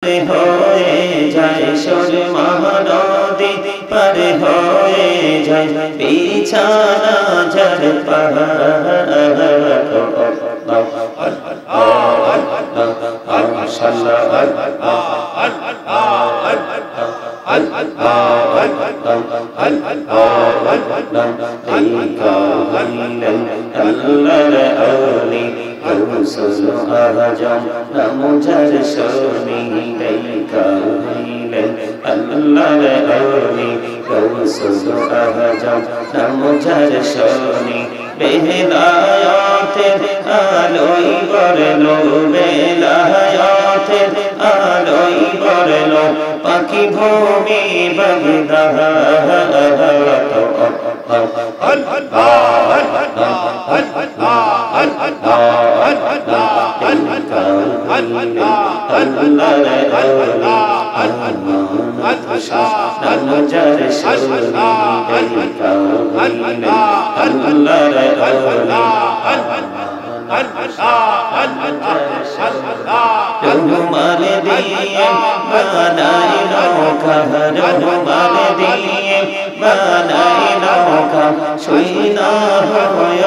হয়ে যায় সুরমা নদী পার হয়ে যায় বিছানা ঝর মুঝার সোনি দেখা হইলেন আল্লাহর আউলি গৌসুল আজম মুঝার সোনি বেলায়াতের আলোয় বরলো বেলায়াতের আলোয় বরলো পাখি ভূমি বাগদা রুমাল দিয়ে বানাই নৌকা রুমাল দিয়ে বানাই নৌকা শুই না হয়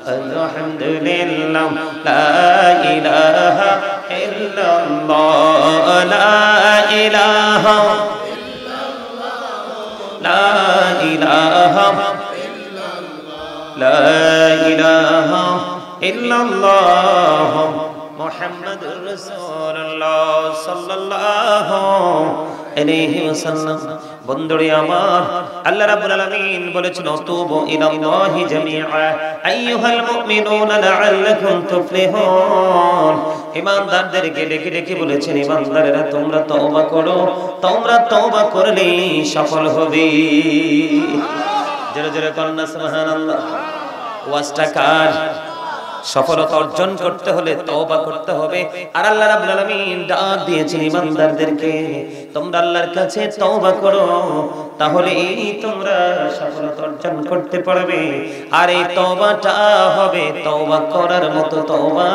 আলহামদুলিল্লাহ লা ইলাহা ইল্লাল্লাহ লা ইলাহা লা ইলাহা লা ইলাহা ইল্লাল্লাহ মুহাম্মাদুর রাসূলুল্লাহ সাল্লাল্লাহু আলাইহি ওয়াসাল্লাম। বন্ধুরে আমার, আল্লাহ রাব্বুল আলামিন বলেছেন তুবু ইলাল্লাহি জামিআ আইয়ুহাল মুমিনুনা লাআল্লাকুম তুফলিহুন। ঈমানদারদেরকে ডেকে ডেকে বলেছেন, ঈমানদারেরা তোমরা তওবা করো, তোমরা তওবা করলে সফল হবে। জোরে জোরে বলুন না সুবহানাল্লাহ। ওয়াজটা কার? সফলতা অর্জন করতে হলে তওবা করতে হবে। আর আল্লাহ রাব্বুল আলামিন ডাক দিয়েছেন ঈমানদারদেরকে, তোমরা আল্লাহর কাছে তওবা করো, তাহলে তোমরা সফলতা অর্জন করতে পারবে। আর এই তওবাটা হবে তওবা করার মতো তওবা,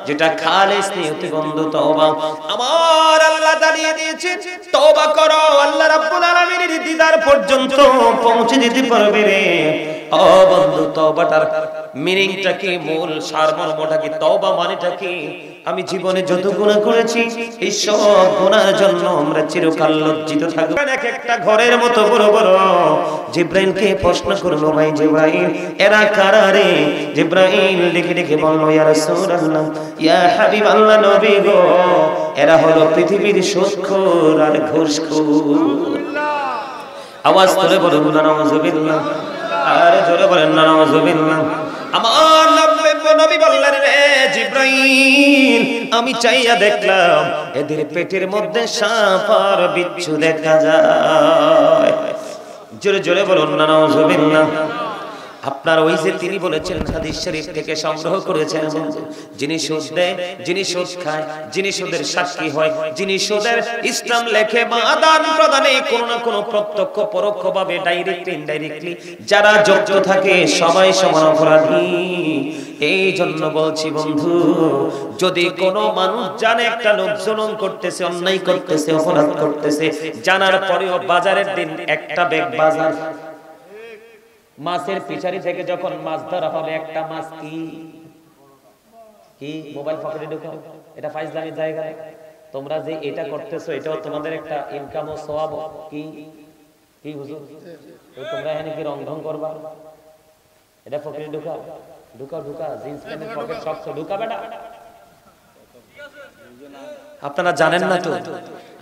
যেটা খালিস নিয়তিবন্ধ তওবা। আমার আল্লাহ দাঁড়িয়ে দিয়েছে, তওবা করো, আল্লাহ রাব্বুল আলামিনের দিদার পর্যন্ত পৌঁছে দিতে পারবে রে। ও বন্ধু, তওবাটার মিনিংটা কি, মূল সারমর্মটা কি, তওবা মানেটা কি? আমি জীবনে যত গুনাহ করেছি এই সব গুনাহের জন্য আমরা চিরকাল লজ্জিত থাকব। এক একটা ঘরের মতো বড় বড়। জিবরাইলকে প্রশ্ন করলো, ভাই জিবরাইল এরা কারা রে? জিবরাইল লিখে লিখে বলল, ইয়া রাসূলুল্লাহ, ইয়া হাবিবাল্লাহ, নবী গো, এরা হলো পৃথিবীর সুদখোর আর ঘুষখোর। আওয়াজ করে বলুন না নাউযুবিল্লাহ, আর জোরে বলেন না নাউযুবিল্লাহ। আমার নবী বললেন, রে জিবরাইল, আমি চাইয়া দেখলাম এদের পেটের মধ্যে সাপ আর বিচ্ছু দেখা যায়। জোরে জোরে বলুন না নাউযুবিল্লাহ। আপনার ওই যে তিনি বলেছেন, হাদিস শরীফ থেকে সংগ্রহ করেছেন, যিনি সুদ দেয়, যিনি সুদ খায়, যিনি সুদের সাক্ষী হয়, যিনি সুদের ইসলাম লেখে বা আদান প্রদানে কোনো না কোনো প্রত্যক্ষ পরোক্ষভাবে ডাইরেক্টলি ইনডাইরেক্টলি যারা যুক্ত থাকে সবাই সমান অপরাধী। এই জন্য বলছি বন্ধু, যদি কোনো মানুষ জানে একটা লোক জুলুম করতেছে, অন্যায় করতেছে, অপরাধ করতেছে, জানার পরেও বাজারের দিন একটা ব্যাগ বাজার মাছের পিছারি থেকে যখন মাছ ধরা হবে, একটা মাছ কি কি মোবাইল পকেটে ঢুকাও, এটা ফাইজলামি জায়গা। তোমরা যে এটা করতেছো এটাও তোমাদের একটা ইনকাম ও সওয়াব। কি কি হুজুর, তোমরা এখানে কি রং ঢং করবা? এটা পকেটে ঢুকাও, ঢুকাও, ঢুকা, জিন্স প্যান্টের পকেট শক্ত, ঢুকাবে না। আপনারা জানেন না তো,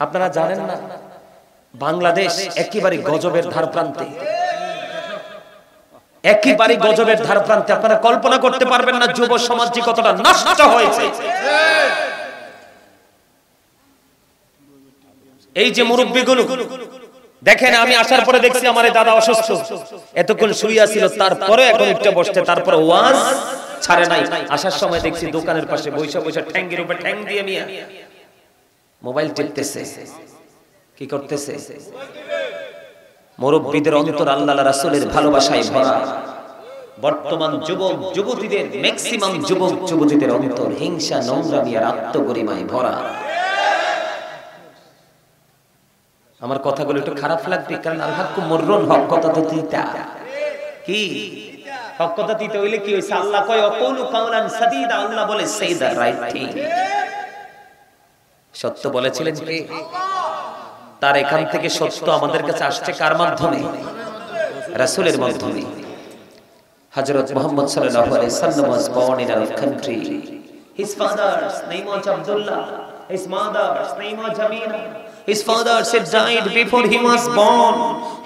আপনারা জানেন না বাংলাদেশ একেবারে গজবের ধার প্রান্তে। একেবারে গজবের ধার প্রান্তে। আপনারা কল্পনা করতে পারবেন না যুব সমাজ যে কতটা নষ্ট হয়েছে। এই যে মুরব্বিগুলো দেখেন আমি আসার পরে দেখছি আমার দাদা অসুস্থ, এতক্ষণ শুইয়া ছিল, তারপরে এখন একটু বসতে, তারপরে ওয়াজ ছাড়ে নাই। আসার সময় দেখছি দোকানের পাশে বৈশা বৈশা ঠ্যাঙ্গের উপরে ঠ্যাং দিয়ে মিয়া মোবাইল টিপতেছে। কি করতেছে? মুরব্বিদের অন্তর আল্লাহ রাসূলের ভালোবাসায় ভরা। বর্তমান যুবক যুবতীদের, ম্যাক্সিমাম যুবক যুবতীদের অন্তর হিংসা, নোংরামি আর আত্মগরিমায় ভরা। আমার কথাগুলো একটু খারাপ লাগবে, কারণ আল হাক্কু মুররুন, হক কথা তো তিতা। কি হক কথা তিতা হইলে কি হইছে? আল্লাহ কয় অকুলু কাওলান সাদীদা, আল্লাহ বলে সে দা রাইট থিং। সত্য বলেছিলেন কে? তার এখান থেকে সত্য আমাদের কাছে আসছে কার মাধ্যমে? রাসূলের মাধ্যমে। হযরত মুহাম্মদ সাল্লাল্লাহু আলাইহি ওয়াসাল্লাম was born in our country. His father's name was Abdullah, his mother's name was Amina. His father had died before he was born.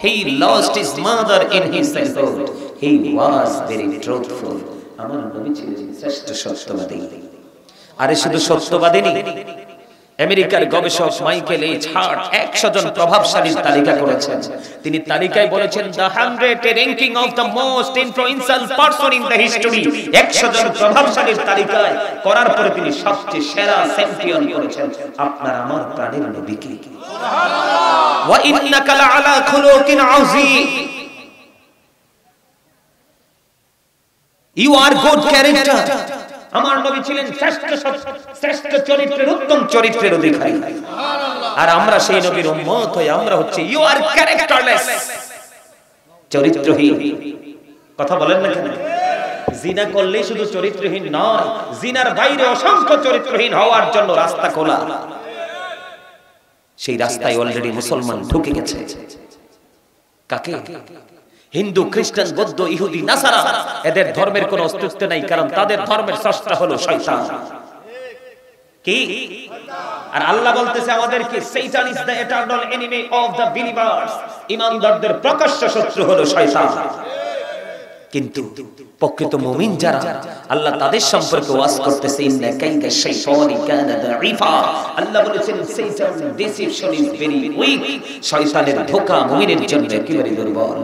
He lost his mother in his childhood. He was very truthful. আমার নবী ছিলেন শ্রেষ্ঠ সত্যবাদী। আরে শুধু সত্যবাদী নয়, আমেরিকার গবেষক মাইকেল এইচ হার্ট 100 জন প্রভাবশালীর তালিকা করেছেন। তিনি তালিকায় বলেছেন the 100 ranking of the most influential person in the history। 100 জন প্রভাবশালীর তালিকায় করার পরে তিনি সবচেয়ে সেরা চ্যাম্পিয়ন করেছেন আপনার আমার প্রাণের নবীকে। সুবহানাল্লাহ। ওয়া ইন্নাকা লাআলা খুলুকিন আযীম। You are good character. আমার নবী ছিলেন শ্রেষ্ঠ চরিত্রের, উত্তম চরিত্রের অধিকারী। আর আমরা সেই নবীর উম্মত হই, আমরা হচ্ছে ইউ আর ক্যারেক্টারলেস, চরিত্রহীন। কথা বলেন না কেন? জিনা করলেই শুধু চরিত্রহীন নয়, জিনার বাইরে অসংখ্য চরিত্রহীন হওয়ার জন্য রাস্তা খোলা। সেই রাস্তায় অলরেডি মুসলমান ঢুকে গেছে। কাকে? হিন্দু, খ্রিস্টান, বৌদ্ধ, ইহুদি, নাসারা, এদের ধর্মের কোনো অস্তিত্ব নাই, কারণ তাদের ধর্মের স্রষ্টা হলো শয়তান। কি? আর আল্লাহ বলতেছে আমাদেরকে শয়তান is the eternal enemy of the believers. ঈমানদারদের প্রকাশ্য শত্রু হলো শয়তান। কিন্তু প্রকৃত মুমিন যারা, আল্লাহ তাদের সম্পর্কে ওয়াজ করতেছে ইন্না কাইদা শাইতানি কানা দাঈফা। আল্লাহ বলেছেন শয়তান ডিসিপশন ইজ ভেরি উইক। শয়তানের ধোঁকা মুমিনের জন্য একেবারে দুর্বল।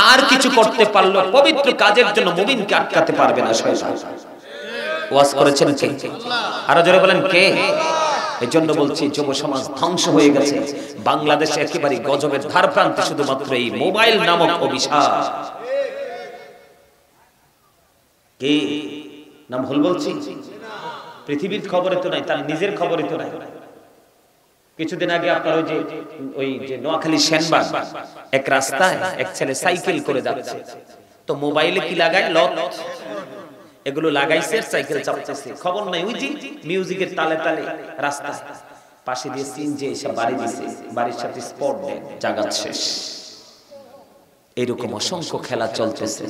আর কিছু করতে পারলো পবিত্র কাজের জন্য মুমিনকে আটকাতে পারবে না শয়তান। ওয়াজ করেছেন কে? আল্লাহ। আরো জোরে বলেন কে? এজন্য বলছি যুব সমাজ ধ্বংস হয়ে গেছে। বাংলাদেশে একেবারে গজবের ধার প্রান্তে শুধুমাত্র এই মোবাইল নামক অভিশাপ। কে নাম ভুল বলছি? পৃথিবীর খবরে তো নাই, তার নিজের খবরে তো নাই। কিছুদিন আগে আপনার ওই যে নোয়াখালী সেনবাগ এক রাস্তায় এক ছেলে সাইকেল করে যাচ্ছে, তো মোবাইলে কি লাগায়? লক। এগুলো লাগাইছে, সাইকেল চালাচ্ছে, খবর নাই। ওই যে মিউজিকের তালে তালে রাস্তা পাশে দিয়ে সিনজে এসে বাড়ি দিছে, বাড়ির সাথে স্পট দেন, জাগাত শেষ। এরকম অসংখ্য খেলা চলতেছে।